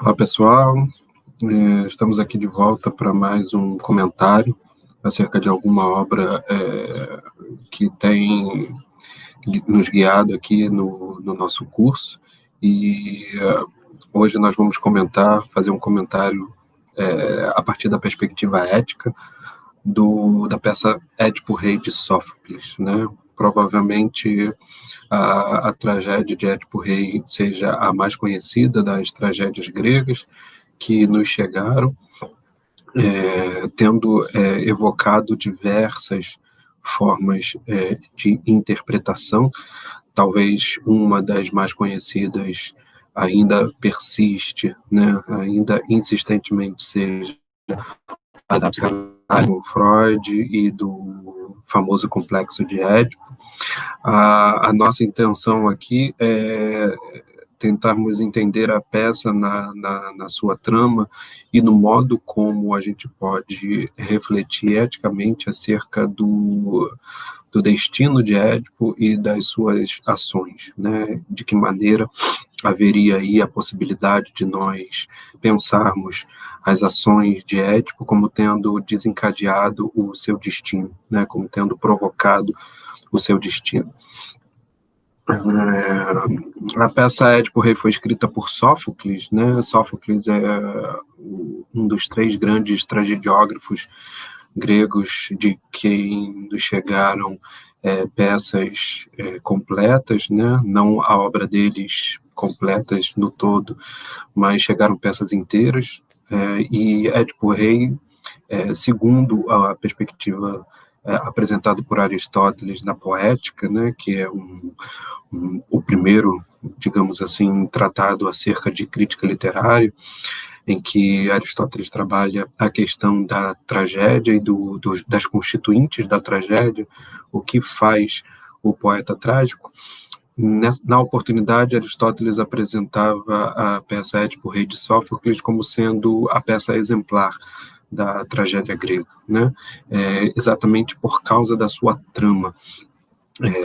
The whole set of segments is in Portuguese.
Olá, pessoal. Estamos aqui de volta para mais um comentário acerca de alguma obra que tem nos guiado aqui no nosso curso. E hoje nós vamos fazer um comentário a partir da perspectiva ética da peça Édipo Rei de Sófocles, né? Provavelmente a tragédia de Édipo Rei seja a mais conhecida das tragédias gregas que nos chegaram, tendo evocado diversas formas de interpretação. Talvez uma das mais conhecidas ainda persiste, né? Ainda insistentemente seja a da psicanálise, do Freud e do famoso complexo de Édipo. A nossa intenção aqui é tentarmos entender a peça na sua trama e no modo como a gente pode refletir eticamente acerca do destino de Édipo e das suas ações, né? De que maneira haveria aí a possibilidade de nós pensarmos as ações de Édipo como tendo desencadeado o seu destino, né? Como tendo provocado o seu destino. A peça Édipo Rei foi escrita por Sófocles, né? Sófocles é um dos 3 grandes tragediógrafos gregos de quem nos chegaram peças completas, né? Não a obra deles completas no todo, mas chegaram peças inteiras. E Édipo Rei, segundo a perspectiva apresentada por Aristóteles na Poética, né? Que é o primeiro, digamos assim, tratado acerca de crítica literária, em que Aristóteles trabalha a questão da tragédia e das constituintes da tragédia, o que faz o poeta trágico. Na oportunidade, Aristóteles apresentava a peça Édipo Rei de Sófocles como sendo a peça exemplar da tragédia grega, né? Exatamente por causa da sua trama.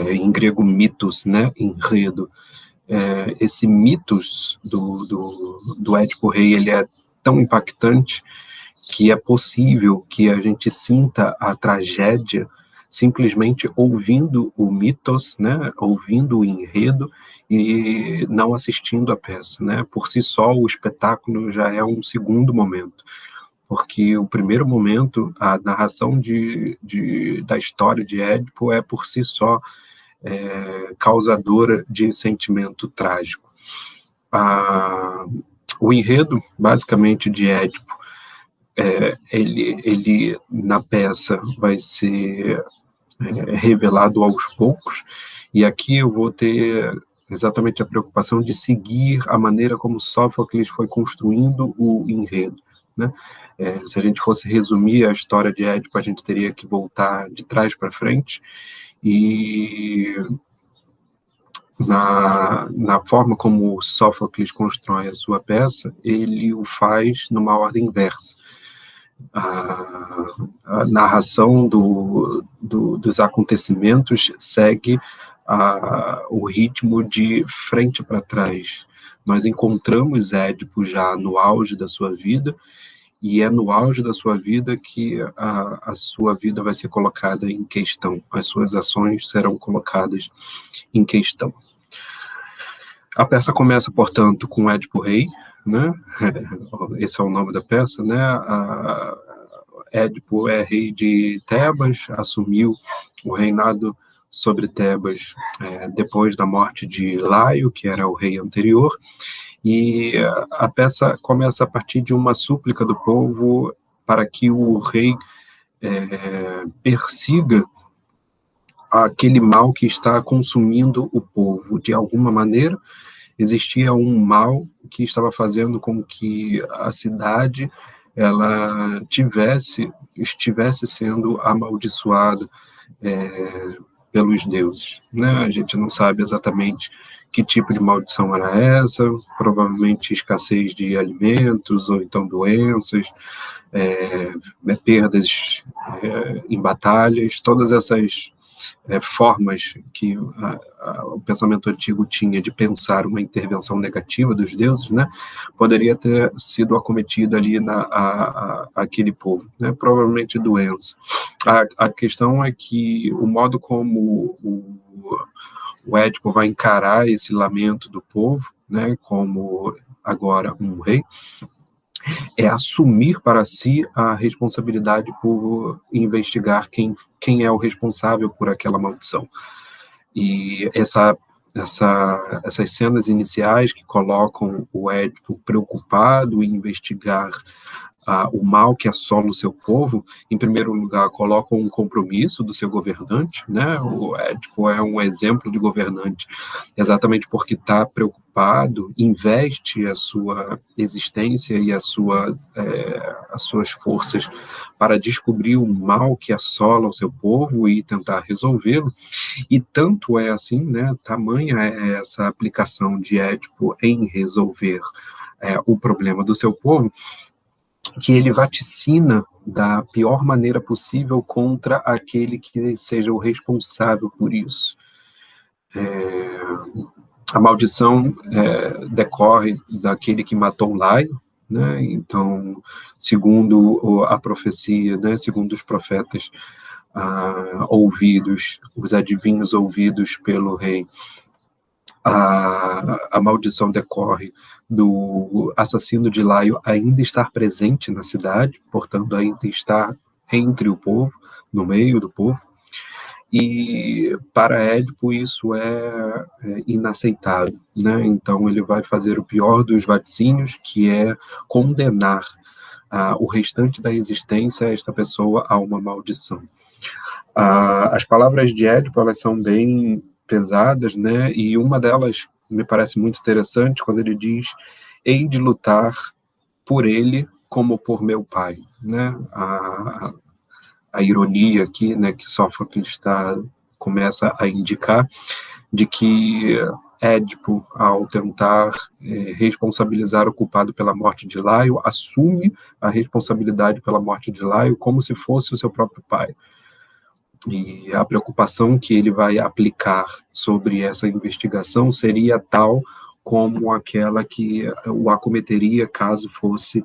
Em grego, mitos, né? Enredo. Esse mitos do Édipo Rei, ele é tão impactante que é possível que a gente sinta a tragédia simplesmente ouvindo o mitos, né? Ouvindo o enredo e não assistindo a peça, né? Por si só, o espetáculo já é um segundo momento, porque o primeiro momento, a narração da história de Édipo é por si só causadora de sentimento trágico. O enredo, basicamente, de Édipo, ele na peça vai ser revelado aos poucos, e aqui eu vou ter exatamente a preocupação de seguir a maneira como Sófocles foi construindo o enredo, né? Se a gente fosse resumir a história de Édipo, a gente teria que voltar de trás para frente, e na forma como Sófocles constrói a sua peça, ele o faz numa ordem inversa. A narração dos acontecimentos segue o ritmo de frente para trás. Nós encontramos Édipo já no auge da sua vida, e é no auge da sua vida que a sua vida vai ser colocada em questão, as suas ações serão colocadas em questão. A peça começa, portanto, com Édipo Rei, né? Esse é o nome da peça, né? Édipo é rei de Tebas, assumiu o reinado sobre Tebas depois da morte de Laio, que era o rei anterior, e a peça começa a partir de uma súplica do povo para que o rei persiga aquele mal que está consumindo o povo. De alguma maneira, existia um mal que estava fazendo com que a cidade ela estivesse sendo amaldiçoada pelos deuses, né? A gente não sabe exatamente que tipo de maldição era essa, provavelmente escassez de alimentos, ou então doenças, perdas em batalhas, todas essas formas que o pensamento antigo tinha de pensar uma intervenção negativa dos deuses, né, poderia ter sido acometida ali aquele povo, né, provavelmente doença. A questão é que o modo como o Édipo vai encarar esse lamento do povo, né, como agora um rei, é assumir para si a responsabilidade por investigar quem é o responsável por aquela maldição. E essas cenas iniciais que colocam o Édipo preocupado em investigar o mal que assola o seu povo, em primeiro lugar, colocam um compromisso do seu governante, né? O Édipo é um exemplo de governante, exatamente porque está preocupado, investe a sua existência e as suas forças para descobrir o mal que assola o seu povo e tentar resolvê-lo. E tanto é assim, né? Tamanha é essa aplicação de Édipo em resolver o problema do seu povo, que ele vaticina da pior maneira possível contra aquele que seja o responsável por isso. A maldição decorre daquele que matou Laio, né? Então, segundo a profecia, né? Segundo os profetas ouvidos, os adivinhos ouvidos pelo rei, a maldição decorre do assassino de Laio ainda estar presente na cidade, portanto, ainda estar entre o povo, no meio do povo, e para Édipo isso é inaceitável, né? Então ele vai fazer o pior dos vaticínios, que é condenar o restante da existência a esta pessoa a uma maldição. As palavras de Édipo, elas são bem pesadas, né? E uma delas me parece muito interessante quando ele diz: hei de lutar por ele como por meu pai, né? A ironia aqui, né, que Sófocles começa a indicar de que Édipo, ao tentar responsabilizar o culpado pela morte de Laio, assume a responsabilidade pela morte de Laio como se fosse o seu próprio pai. E a preocupação que ele vai aplicar sobre essa investigação seria tal como aquela que o acometeria caso fosse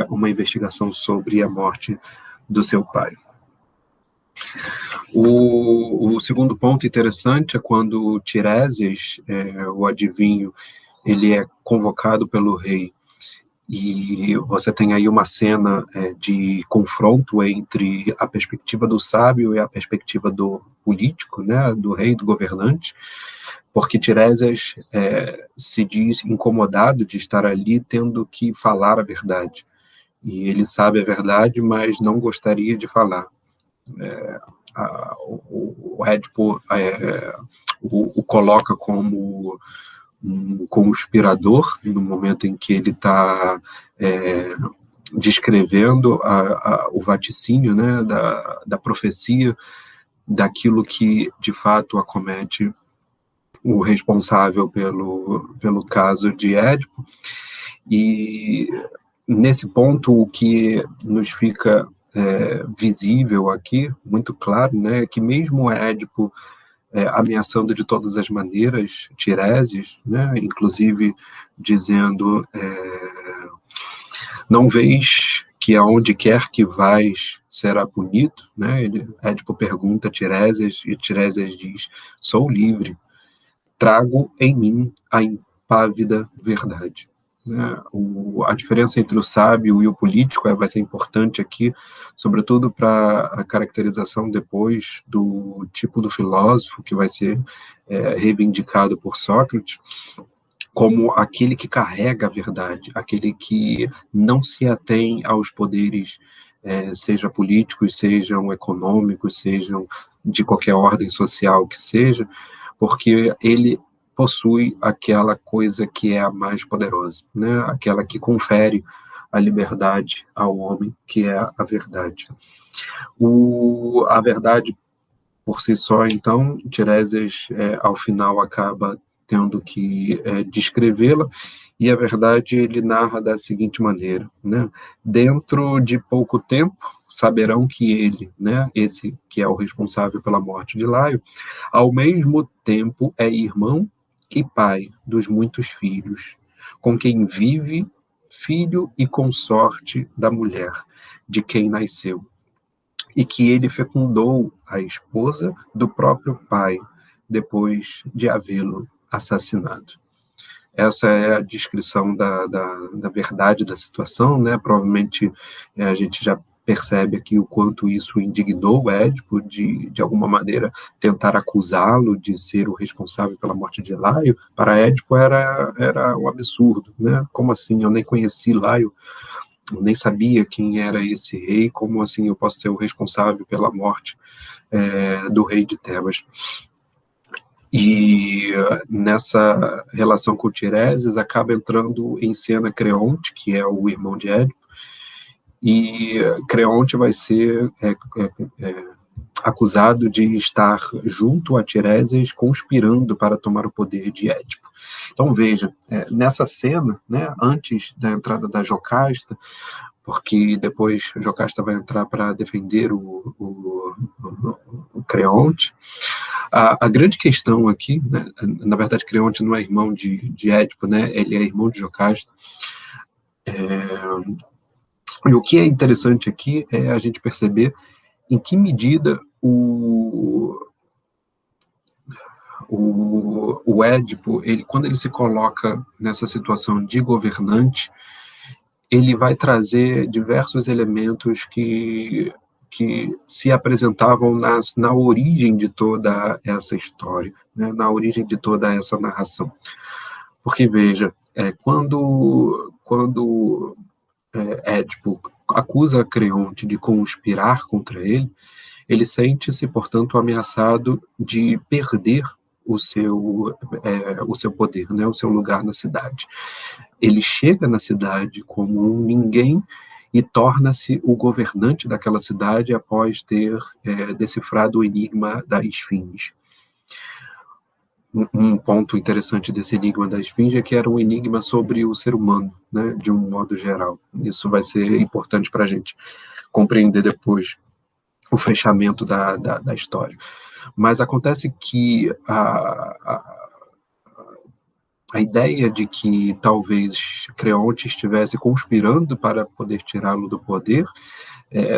uma investigação sobre a morte do seu pai. O segundo ponto interessante é quando Tiresias, o adivinho, ele é convocado pelo rei, e você tem aí uma cena de confronto entre a perspectiva do sábio e a perspectiva do político, né, do rei, do governante, porque Tiresias se diz incomodado de estar ali tendo que falar a verdade. E ele sabe a verdade, mas não gostaria de falar. O Édipo o coloca como um conspirador no momento em que ele está descrevendo o vaticínio, né, da profecia, daquilo que de fato acomete o responsável pelo caso de Édipo. E nesse ponto o que nos fica visível aqui, muito claro, né, é que mesmo Édipo ameaçando de todas as maneiras Tiresias, né, inclusive dizendo não vês que aonde quer que vais será punido, né? Édipo pergunta a Tiresias e Tiresias diz: sou livre, trago em mim a impávida verdade. A diferença entre o sábio e o político vai ser importante aqui, sobretudo para a caracterização depois do tipo do filósofo que vai ser reivindicado por Sócrates como aquele que carrega a verdade, aquele que não se atém aos poderes, seja políticos, sejam econômicos, sejam de qualquer ordem social que seja, porque ele possui aquela coisa que é a mais poderosa, né? Aquela que confere a liberdade ao homem, que é a verdade. A verdade por si só, então, Tiresias, ao final, acaba tendo que descrevê-la, e a verdade ele narra da seguinte maneira, né? Dentro de pouco tempo, saberão que ele, né, esse que é o responsável pela morte de Laio, ao mesmo tempo é irmão e pai dos muitos filhos, com quem vive, filho e consorte da mulher, de quem nasceu, e que ele fecundou a esposa do próprio pai, depois de havê-lo assassinado. Essa é a descrição da verdade da situação, né? Provavelmente a gente já percebe aqui o quanto isso indignou o Édipo, de alguma maneira tentar acusá-lo de ser o responsável pela morte de Laio. Para Édipo era um absurdo, né? Como assim? Eu nem conheci Laio, eu nem sabia quem era esse rei, como assim eu posso ser o responsável pela morte do rei de Tebas? E nessa relação com Tireses acaba entrando em cena Creonte, que é o irmão de Édipo, e Creonte vai ser acusado de estar junto a Tireses conspirando para tomar o poder de Édipo. Então veja, nessa cena, né, antes da entrada da Jocasta, porque depois Jocasta vai entrar para defender o Creonte. A grande questão aqui, né, na verdade, Creonte não é irmão de Édipo, né, ele é irmão de Jocasta. E o que é interessante aqui é a gente perceber em que medida o Édipo, quando ele se coloca nessa situação de governante, ele vai trazer diversos elementos que se apresentavam na origem de toda essa história, né? Na origem de toda essa narração. Porque, veja, quando Édipo acusa Creonte de conspirar contra ele sente-se, portanto, ameaçado de perder o seu poder, né? O seu lugar na cidade. Ele chega na cidade como um ninguém e torna-se o governante daquela cidade após ter decifrado o enigma da esfinge. Um ponto interessante desse enigma da esfinge é que era um enigma sobre o ser humano, né, de um modo geral. Isso vai ser importante para a gente compreender depois o fechamento da história. Mas acontece que a ideia de que talvez Creonte estivesse conspirando para poder tirá-lo do poder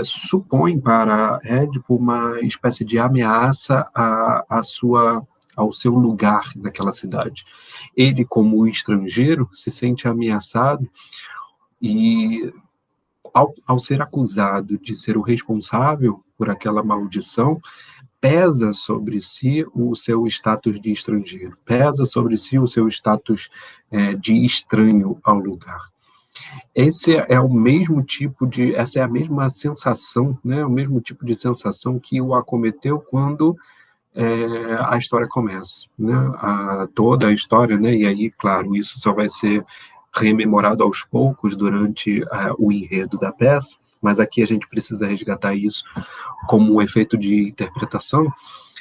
supõe para Édipo uma espécie de ameaça ao seu lugar naquela cidade. Ele, como estrangeiro, se sente ameaçado e, ao ser acusado de ser o responsável por aquela maldição, pesa sobre si o seu status de estrangeiro, pesa sobre si o seu status de estranho ao lugar. Essa é a mesma sensação, né, o mesmo tipo de sensação que o acometeu quando a história começa, né, toda a história, né, e aí, claro, isso só vai ser rememorado aos poucos durante o enredo da peça, mas aqui a gente precisa resgatar isso como um efeito de interpretação,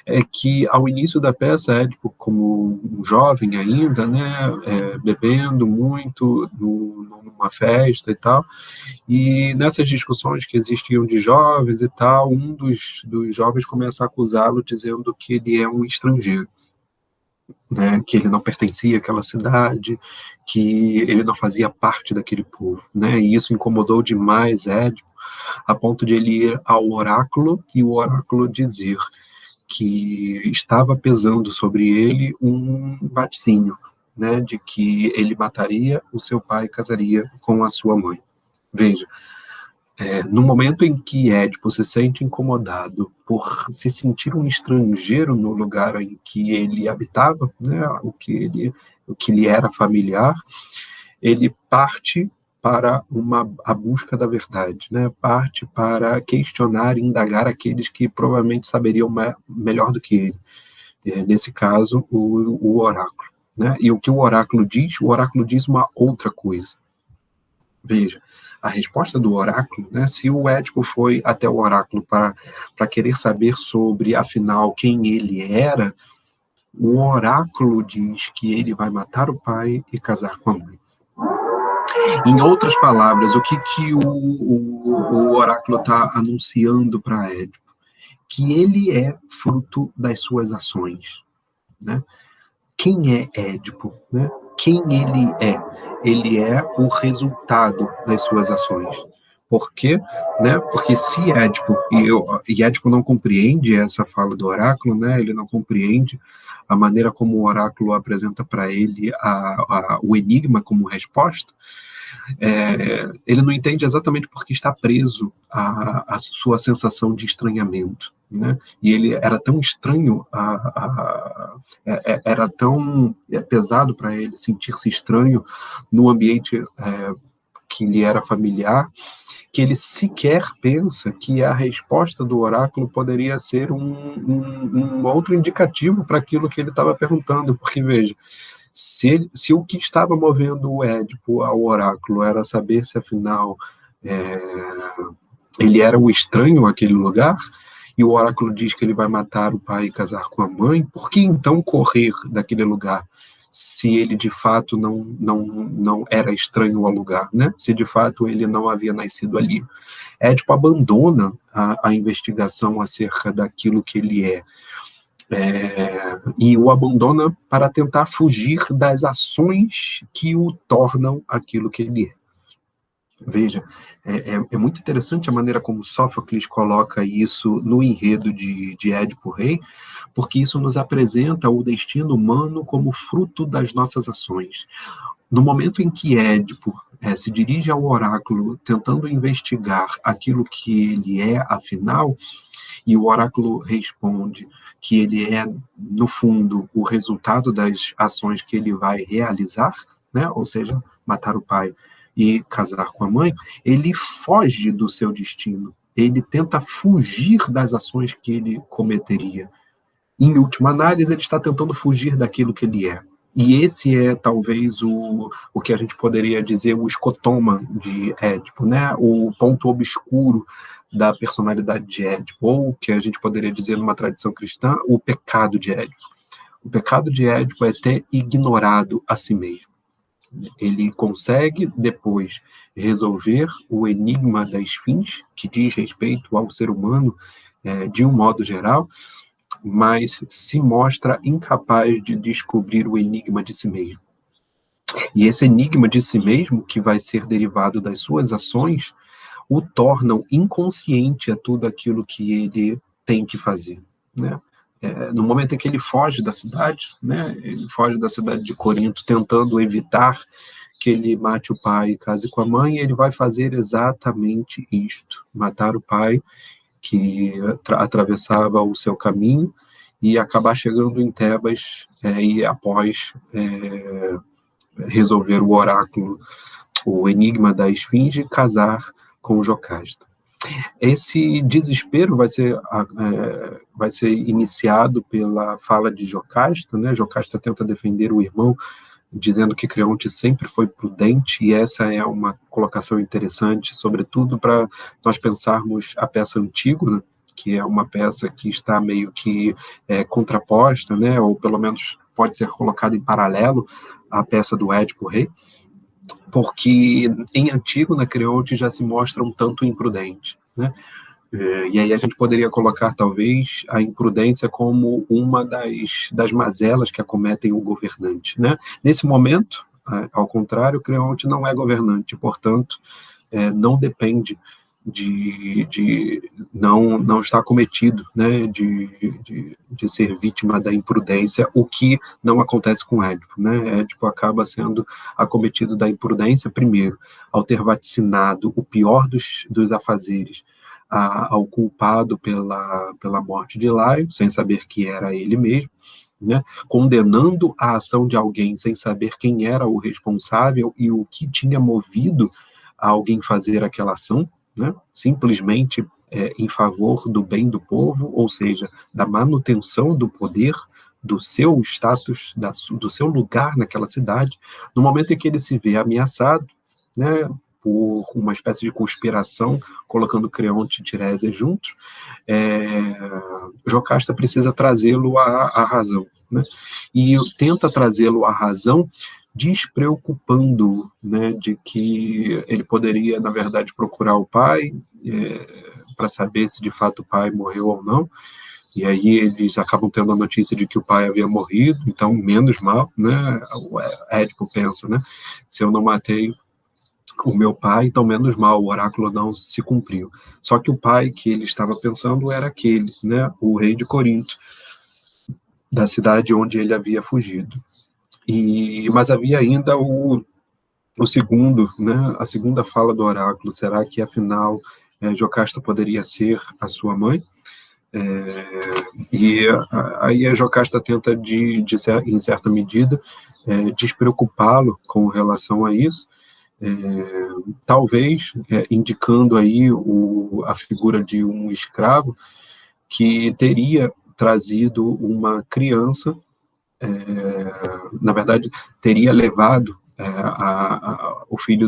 é que ao início da peça, Édipo, como um jovem ainda, né, bebendo muito numa festa e tal, e nessas discussões que existiam de jovens e tal, um dos jovens começa a acusá-lo dizendo que ele é um estrangeiro, né, que ele não pertencia àquela cidade, que ele não fazia parte daquele povo, né, e isso incomodou demais Édipo, a ponto de ele ir ao oráculo e o oráculo dizer que estava pesando sobre ele um vaticínio, né, de que ele mataria o seu pai e casaria com a sua mãe. Veja, no momento em que Édipo se sente incomodado por se sentir um estrangeiro no lugar em que ele habitava, né, o que lhe era familiar, ele parte para a busca da verdade, né? Parte para questionar e indagar aqueles que provavelmente saberiam melhor do que ele. Nesse caso, o oráculo, né? E o que o oráculo diz uma outra coisa. Veja, a resposta do oráculo, né? Se o Édipo foi até o oráculo para querer saber sobre, afinal, quem ele era, o oráculo diz que ele vai matar o pai e casar com a mãe. Em outras palavras, o que o oráculo está anunciando para Édipo? Que ele é fruto das suas ações, né? Quem é Édipo, né? Quem ele é? Ele é o resultado das suas ações. Por quê? Né? Porque se Édipo, e Édipo não compreende essa fala do oráculo, né? Ele não compreende a maneira como o oráculo apresenta para ele o enigma como resposta, ele não entende exatamente porque está preso à sua sensação de estranhamento, né? E ele era tão estranho, era tão pesado para ele sentir-se estranho no ambiente que lhe era familiar, que ele sequer pensa que a resposta do oráculo poderia ser um outro indicativo para aquilo que ele estava perguntando, porque, veja, se o que estava movendo o Édipo ao oráculo era saber se, afinal, ele era um estranho àquele lugar, e o oráculo diz que ele vai matar o pai e casar com a mãe, por que então correr daquele lugar, se ele de fato não era estranho ao lugar, né? Se de fato ele não havia nascido ali? Édipo abandona a investigação acerca daquilo que ele é, e o abandona para tentar fugir das ações que o tornam aquilo que ele é. Veja, é muito interessante a maneira como Sófocles coloca isso no enredo de Édipo Rei, porque isso nos apresenta o destino humano como fruto das nossas ações. No momento em que Édipo se dirige ao oráculo tentando investigar aquilo que ele é, afinal, e o oráculo responde que ele é, no fundo, o resultado das ações que ele vai realizar, né? Ou seja, matar o pai e casar com a mãe, ele foge do seu destino, ele tenta fugir das ações que ele cometeria. Em última análise, ele está tentando fugir daquilo que ele é. E esse é, talvez, o que a gente poderia dizer o escotoma de Édipo, né? O ponto obscuro da personalidade de Édipo, ou que a gente poderia dizer, numa tradição cristã, o pecado de Édipo. O pecado de Édipo é ter ignorado a si mesmo. Ele consegue, depois, resolver o enigma da esfinge, que diz respeito ao ser humano de um modo geral, mas se mostra incapaz de descobrir o enigma de si mesmo. E esse enigma de si mesmo, que vai ser derivado das suas ações, o tornam inconsciente a tudo aquilo que ele tem que fazer, né? No momento em que ele foge da cidade, né? Ele foge da cidade de Corinto, tentando evitar que ele mate o pai e case com a mãe, ele vai fazer exatamente isto, matar o pai que atravessava o seu caminho e acabar chegando em Tebas e após resolver o oráculo, o enigma da esfinge, casar com Jocasta. Esse desespero vai ser iniciado pela fala de Jocasta, né? Jocasta tenta defender o irmão, dizendo que Creonte sempre foi prudente, e essa é uma colocação interessante, sobretudo para nós pensarmos a peça Antígona, que é uma peça que está meio que contraposta, né? Ou pelo menos pode ser colocada em paralelo à peça do Édipo Rei, porque em Antígona, Creonte já se mostra um tanto imprudente, né? E aí a gente poderia colocar, talvez, a imprudência como uma das mazelas que acometem o governante, né? Nesse momento, ao contrário, Creonte não é governante, portanto, não depende não está cometido, né, de ser vítima da imprudência, o que não acontece com Édipo, né? Édipo acaba sendo acometido da imprudência, primeiro, ao ter vaticinado o pior dos afazeres ao culpado pela morte de Laio, sem saber que era ele mesmo, né? Condenando a ação de alguém sem saber quem era o responsável e o que tinha movido a alguém fazer aquela ação, né? Simplesmente em favor do bem do povo, ou seja, da manutenção do poder, do seu status, do seu lugar naquela cidade. No momento em que ele se vê ameaçado, né, por uma espécie de conspiração, colocando Creonte e Tirésia juntos, Jocasta precisa trazê-lo à razão, né? E tenta trazê-lo à razão despreocupando, né, de que ele poderia, na verdade, procurar o pai para saber se de fato o pai morreu ou não. E aí eles acabam tendo a notícia de que o pai havia morrido, então menos mal, né? O Édipo pensa, né? Se eu não matei o meu pai, então menos mal, o oráculo não se cumpriu. Só que o pai que ele estava pensando era aquele, né? O rei de Corinto, da cidade onde ele havia fugido. Mas havia ainda o segundo, né? A segunda fala do oráculo. Será que afinal Jocasta poderia ser a sua mãe? E aí a Jocasta tenta, em certa medida, despreocupá-lo com relação a isso, talvez indicando aí a figura de um escravo que teria trazido uma criança, na verdade, teria levado o filho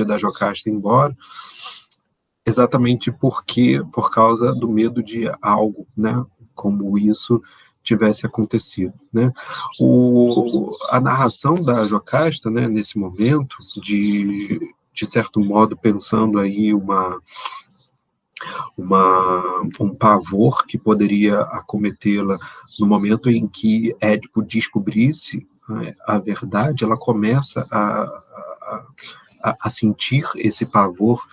da Jocasta embora, exatamente por causa do medo de algo, né, como isso tivesse acontecido, né? A narração da Jocasta, né, nesse momento, de certo modo, pensando aí um pavor que poderia acometê-la no momento em que Édipo descobrisse a verdade, ela começa a sentir esse pavor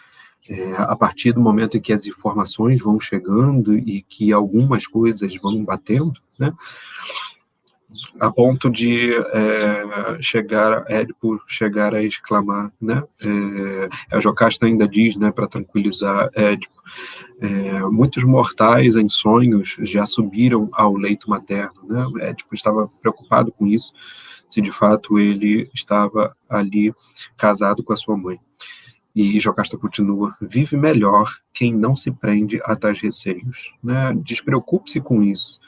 a partir do momento em que as informações vão chegando e que algumas coisas vão batendo, né? A ponto de Édipo chegar a exclamar, né? A Jocasta ainda diz, né, para tranquilizar Édipo, muitos mortais em sonhos já subiram ao leito materno, né? Édipo estava preocupado com isso, se de fato ele estava ali casado com a sua mãe. E Jocasta continua: vive melhor quem não se prende a tais receios, né? Despreocupe-se com isso.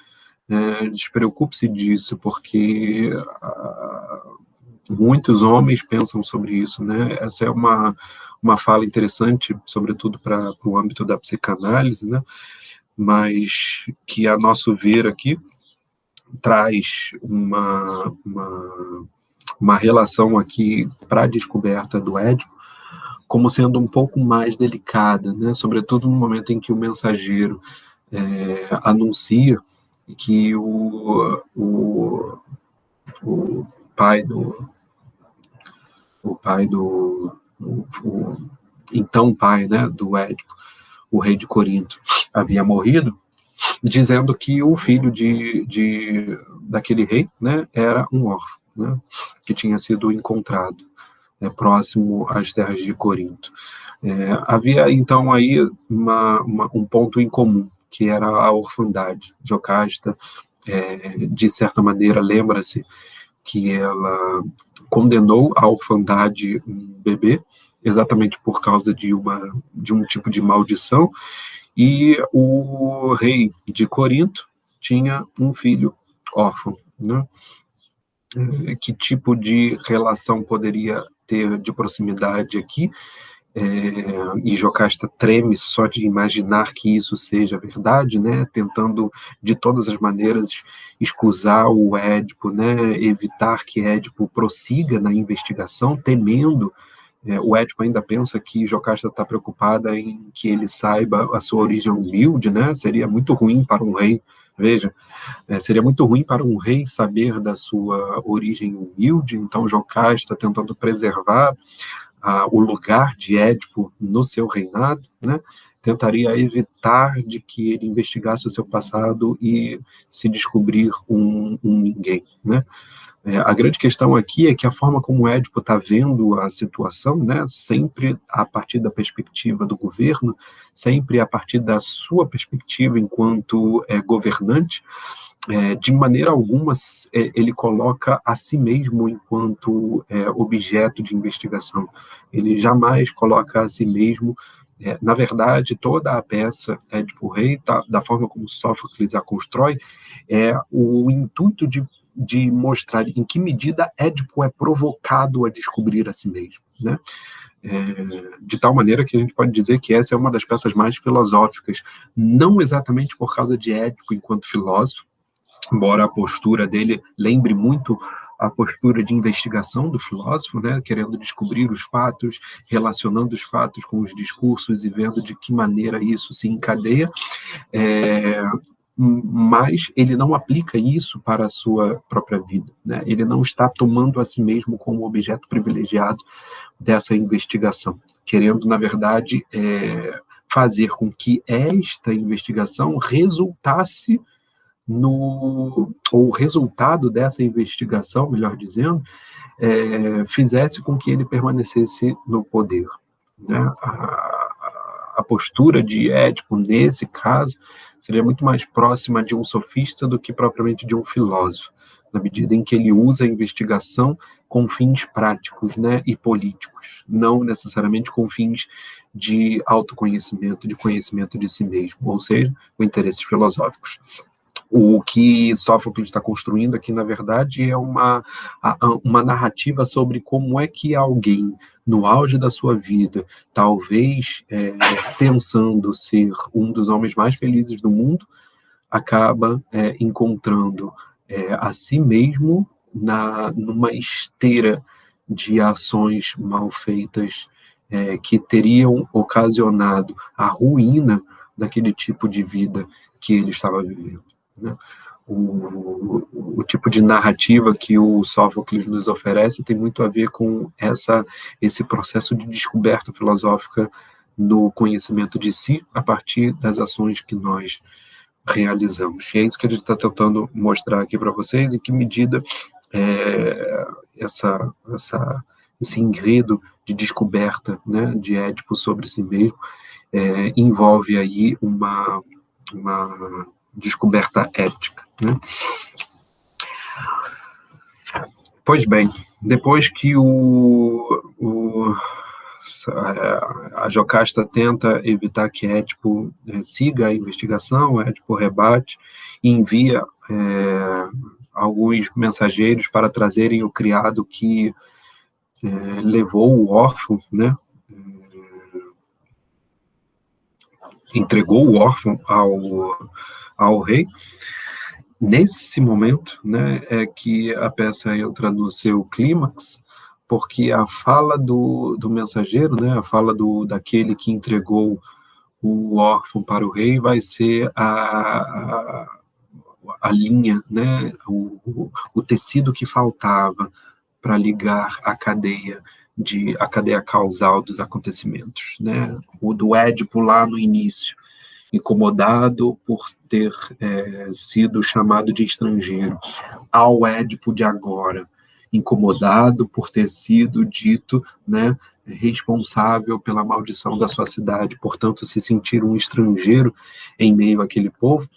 Despreocupe-se disso, porque muitos homens pensam sobre isso, né? Essa é uma fala interessante, sobretudo para o âmbito da psicanálise, né? Mas que, a nosso ver aqui, traz uma relação aqui para a descoberta do Édipo como sendo um pouco mais delicada, né? Sobretudo no momento em que o mensageiro anuncia que o pai do então pai, né, do Édipo, o rei de Corinto, havia morrido, dizendo que o filho daquele rei, né, era um órfão, né, que tinha sido encontrado próximo às terras de Corinto. Havia então aí um ponto em comum, que era a orfandade. Jocasta, de certa maneira, lembra-se que ela condenou à orfandade um bebê, exatamente por causa de um tipo de maldição, e o rei de Corinto tinha um filho órfão, né? Que tipo de relação poderia ter de proximidade aqui? E Jocasta treme só de imaginar que isso seja verdade, né? Tentando de todas as maneiras escusar o Édipo, né? Evitar que Édipo prossiga na investigação, temendo. O Édipo ainda pensa que Jocasta está preocupada em que ele saiba a sua origem humilde, né? Seria muito ruim para um rei. Veja, seria muito ruim para um rei saber da sua origem humilde, então Jocasta tentando preservar o lugar de Édipo no seu reinado, né? Tentaria evitar de que ele investigasse o seu passado e se descobrir um ninguém, né? A grande questão aqui é que a forma como Édipo está vendo a situação, né, sempre a partir da perspectiva do governo, sempre a partir da sua perspectiva enquanto governante, de maneira alguma ele coloca a si mesmo enquanto objeto de investigação. Ele jamais coloca a si mesmo. Na verdade, toda a peça Édipo Rei, da forma como Sófocles a constrói, é o intuito de mostrar em que medida Édipo é provocado a descobrir a si mesmo, né? De tal maneira que a gente pode dizer que essa é uma das peças mais filosóficas, não exatamente por causa de Édipo enquanto filósofo, embora a postura dele lembre muito a postura de investigação do filósofo, né, querendo descobrir os fatos, relacionando os fatos com os discursos e vendo de que maneira isso se encadeia, mas ele não aplica isso para a sua própria vida, né? Ele não está tomando a si mesmo como objeto privilegiado dessa investigação, querendo, na verdade, fazer com que esta investigação resultasse ou o resultado dessa investigação, melhor dizendo, fizesse com que ele permanecesse no poder, né? A postura de Édipo, nesse caso, seria muito mais próxima de um sofista do que propriamente de um filósofo, na medida em que ele usa a investigação com fins práticos, né, e políticos, não necessariamente com fins de autoconhecimento, de conhecimento de si mesmo, ou seja, com interesses filosóficos. O que Sófocles está construindo aqui, na verdade, é uma narrativa sobre como é que alguém, no auge da sua vida, talvez pensando ser um dos homens mais felizes do mundo, acaba encontrando a si mesmo numa esteira de ações mal feitas que teriam ocasionado a ruína daquele tipo de vida que ele estava vivendo, né? O tipo de narrativa que o Sófocles nos oferece tem muito a ver com esse processo de descoberta filosófica no conhecimento de si a partir das ações que nós realizamos. E é isso que a gente está tentando mostrar aqui para vocês, em que medida esse enredo de descoberta, né, de Édipo sobre si mesmo envolve aí uma descoberta ética, né? Pois bem, depois que a Jocasta tenta evitar que Édipo siga a investigação, Édipo rebate e envia alguns mensageiros para trazerem o criado que levou o órfão, né? Entregou o órfão ao rei. Nesse momento, né, é que a peça entra no seu clímax, porque a fala do mensageiro, né, a fala daquele que entregou o órfão para o rei, vai ser a linha, né, o tecido que faltava para ligar a cadeia causal dos acontecimentos, né? O do Édipo lá no início, incomodado por ter sido chamado de estrangeiro, ao Édipo de agora, incomodado por ter sido dito, né, responsável pela maldição da sua cidade, portanto, se sentir um estrangeiro em meio àquele povo,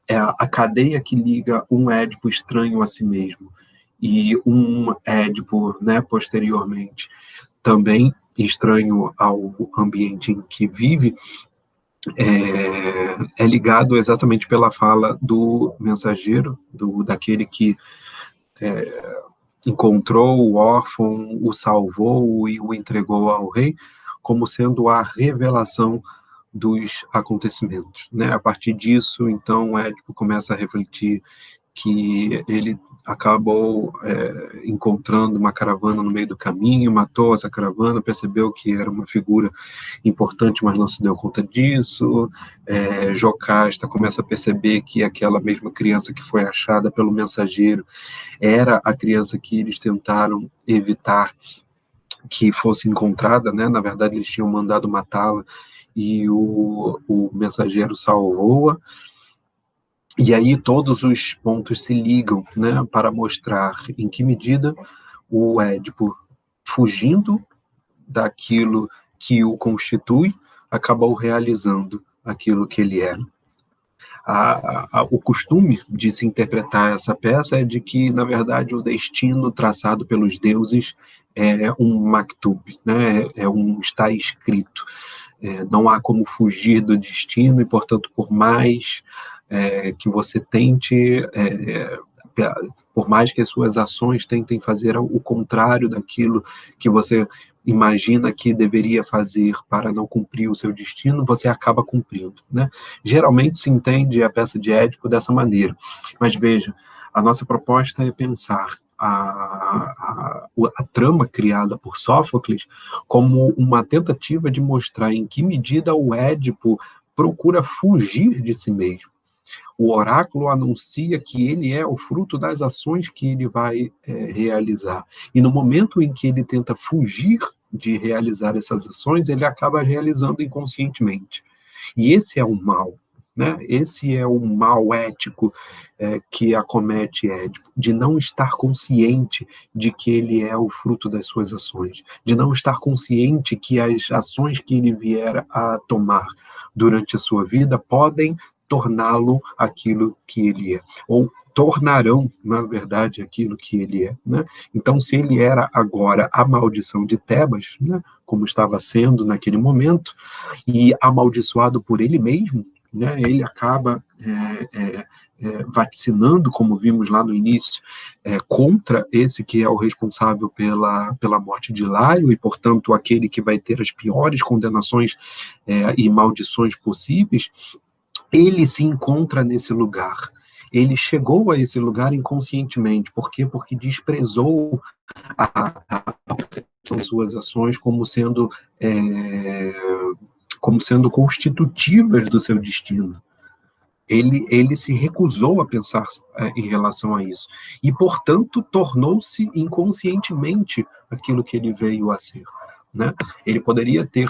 é a cadeia que liga um Édipo estranho a si mesmo e um Édipo, né, posteriormente, também estranho ao ambiente em que vive, é ligado exatamente pela fala do mensageiro, daquele que encontrou o órfão, o salvou e o entregou ao rei, como sendo a revelação dos acontecimentos, né? A partir disso, então, Édipo começa a refletir que ele acabou encontrando uma caravana no meio do caminho, matou essa caravana, percebeu que era uma figura importante, mas não se deu conta disso. Jocasta começa a perceber que aquela mesma criança que foi achada pelo mensageiro era a criança que eles tentaram evitar que fosse encontrada, né? Na verdade, eles tinham mandado matá-la e o mensageiro salvou-a. E aí todos os pontos se ligam, né, para mostrar em que medida o Édipo, fugindo daquilo que o constitui, acabou realizando aquilo que ele era. O costume de se interpretar essa peça é de que, na verdade, o destino traçado pelos deuses é um maktub, né, está escrito. Não há como fugir do destino e, portanto, por mais que você tente, por mais que as suas ações tentem fazer o contrário daquilo que você imagina que deveria fazer para não cumprir o seu destino, você acaba cumprindo, né? Geralmente se entende a peça de Édipo dessa maneira, mas veja, a nossa proposta é pensar a trama criada por Sófocles como uma tentativa de mostrar em que medida o Édipo procura fugir de si mesmo. O oráculo anuncia que ele é o fruto das ações que ele vai realizar. E no momento em que ele tenta fugir de realizar essas ações, ele acaba realizando inconscientemente. E esse é o mal, né? Esse é o mal ético que acomete Édipo, de não estar consciente de que ele é o fruto das suas ações, de não estar consciente que as ações que ele vier a tomar durante a sua vida podem torná-lo aquilo que ele é, ou tornarão, na verdade, aquilo que ele é, né? Então, se ele era agora a maldição de Tebas, né, como estava sendo naquele momento, e amaldiçoado por ele mesmo, né, ele acaba vaticinando, como vimos lá no início, contra esse que é o responsável pela morte de Laio, e, portanto, aquele que vai ter as piores condenações e maldições possíveis. Ele se encontra nesse lugar. Ele chegou a esse lugar inconscientemente. Por quê? Porque desprezou a suas ações como sendo constitutivas do seu destino. Ele se recusou a pensar em relação a isso. E, portanto, tornou-se inconscientemente aquilo que ele veio a ser, né? Ele poderia ter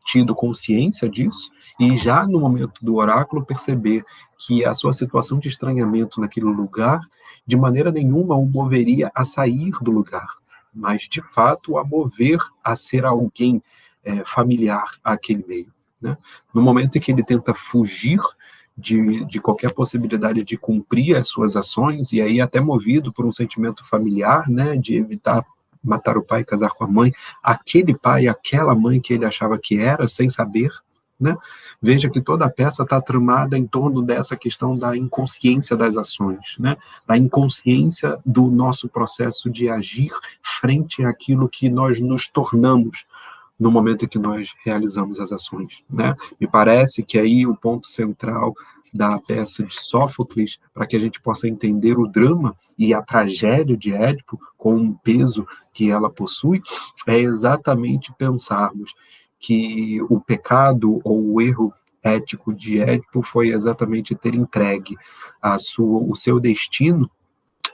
tido consciência disso e já no momento do oráculo perceber que a sua situação de estranhamento naquele lugar de maneira nenhuma o moveria a sair do lugar, mas de fato a mover a ser alguém familiar àquele meio, né? No momento em que ele tenta fugir de qualquer possibilidade de cumprir as suas ações, e aí até movido por um sentimento familiar, né, de evitar matar o pai e casar com a mãe, aquele pai e aquela mãe que ele achava que era, sem saber, né? Veja que toda a peça está tramada em torno dessa questão da inconsciência das ações, né? Da inconsciência do nosso processo de agir frente àquilo que nós nos tornamos no momento em que nós realizamos as ações, né? Me parece que aí o ponto central da peça de Sófocles, para que a gente possa entender o drama e a tragédia de Édipo, com o peso que ela possui, é exatamente pensarmos que o pecado ou o erro ético de Édipo foi exatamente ter entregue o seu destino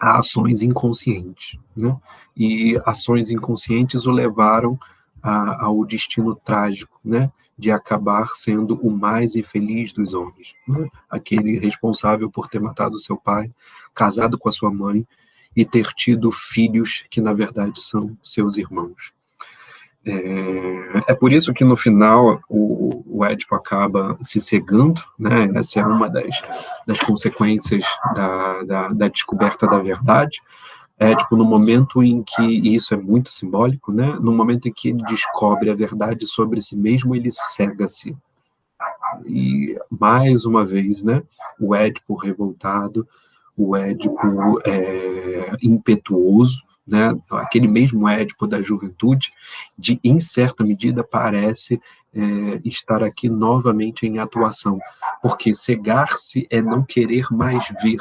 a ações inconscientes, né? E ações inconscientes o levaram ao destino trágico, né, de acabar sendo o mais infeliz dos homens, né? Aquele responsável por ter matado seu pai, casado com a sua mãe e ter tido filhos que, na verdade, são seus irmãos. É por isso que, no final, o Édipo acaba se cegando, né? Essa é uma das consequências da descoberta da verdade. Tipo, no momento em que, e isso é muito simbólico, né? No momento em que ele descobre a verdade sobre si mesmo, ele cega-se. E, mais uma vez, né? O Édipo revoltado, o Édipo impetuoso, né? Aquele mesmo Édipo da juventude, em certa medida, parece estar aqui novamente em atuação, porque cegar-se é não querer mais ver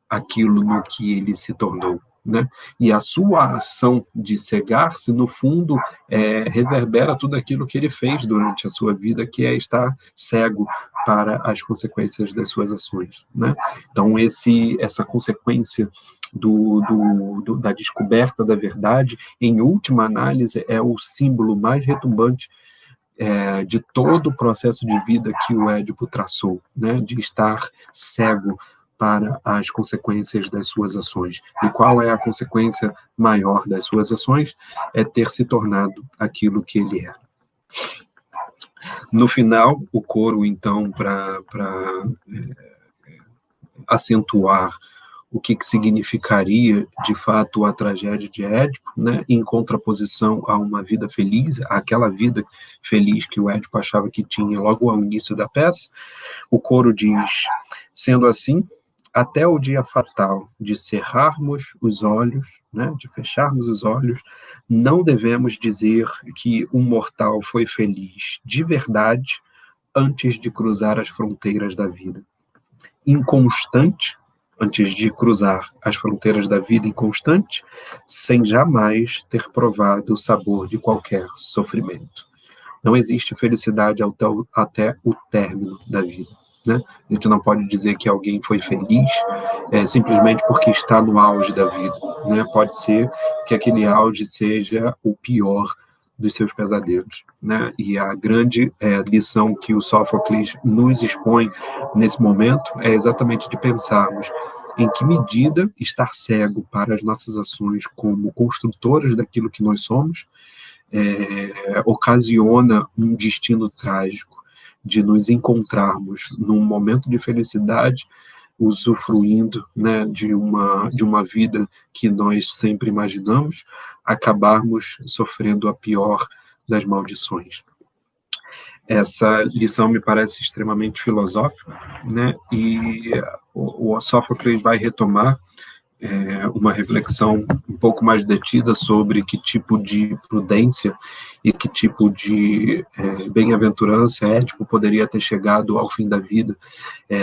aquilo no que ele se tornou, né? E a sua ação de cegar-se, no fundo, reverbera tudo aquilo que ele fez durante a sua vida, que é estar cego para as consequências das suas ações, né? Então, essa consequência da descoberta da verdade, em última análise, é o símbolo mais retumbante de todo o processo de vida que o Édipo traçou, né? De estar cego para as consequências das suas ações. E qual é a consequência maior das suas ações? É ter se tornado aquilo que ele era. No final, o coro, então, para acentuar o que significaria, de fato, a tragédia de Édipo, né, em contraposição a uma vida feliz, aquela vida feliz que o Édipo achava que tinha logo ao início da peça, o coro diz: sendo assim, até o dia fatal de cerrarmos os olhos, né, de fecharmos os olhos, não devemos dizer que um mortal foi feliz de verdade antes de cruzar as fronteiras da vida. Inconstante antes de cruzar as fronteiras da vida inconstante, sem jamais ter provado o sabor de qualquer sofrimento. Não existe felicidade até o término da vida, né? A gente não pode dizer que alguém foi feliz simplesmente porque está no auge da vida, né? Pode ser que aquele auge seja o pior dos seus pesadelos, né? E a grande lição que o Sófocles nos expõe nesse momento é exatamente de pensarmos em que medida estar cego para as nossas ações como construtoras daquilo que nós somos ocasiona um destino trágico de nos encontrarmos num momento de felicidade, usufruindo, né, de uma vida que nós sempre imaginamos, acabarmos sofrendo a pior das maldições. Essa lição me parece extremamente filosófica, né, e o Sófocles vai retomar uma reflexão um pouco mais detida sobre que tipo de prudência e que tipo de bem-aventurança Édipo poderia ter chegado ao fim da vida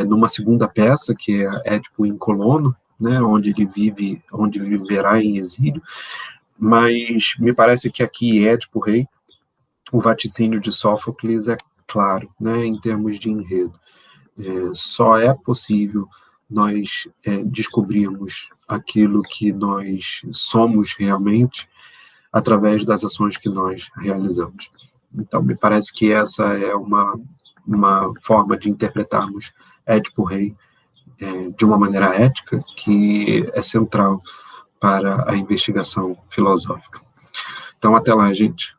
numa segunda peça, que é Édipo em Colono, né, onde viverá em exílio, mas me parece que aqui Édipo Rei, o vaticínio de Sófocles é claro, né, em termos de enredo. Só é possível nós descobrirmos aquilo que nós somos realmente através das ações que nós realizamos. Então, me parece que essa é uma forma de interpretarmos Édipo Rei de uma maneira ética que é central para a investigação filosófica. Então, até lá, gente.